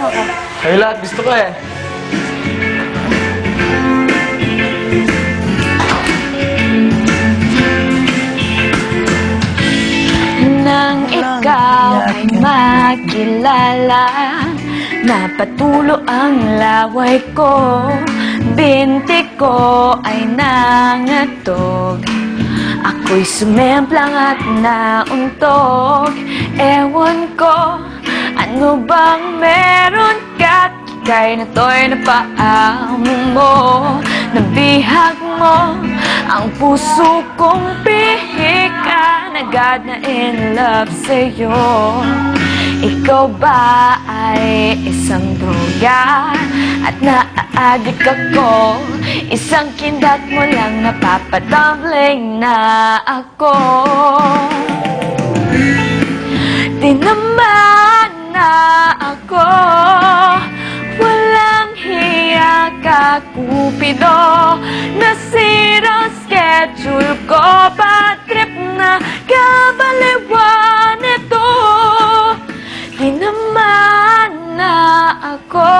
mo ako. Kayo lahat, gusto ko eh. Nang ikaw ay makilala, napatulo ang laway ko, binti ko ay nangatog. Ako'y sumemplang at nauntog. Ewan ko, ano bang meron ka't ika'y nato'y napaamong mo. Nabihag mo ang puso kong pihikan, agad na in love sa'yo. Ikaw ba ay isang droga at naaadik ako? Isang kindat mo lang napapatumbling na ako. Di naman na ako walang hiya ka, Cupido. Nasira ang schedule ko, bad trip na kabaliwan ito. Di naman na ako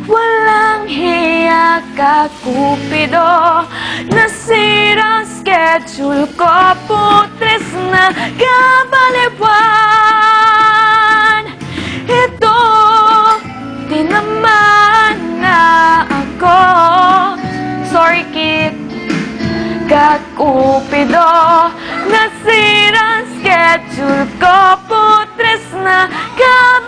walang hiya ka, Cupido. Nasira ang schedule ko, putres na kabaliwan ito. Di naman na ako, sorry kid, ka, Cupido. Nasira ang schedule ko, putres na kabaliwan.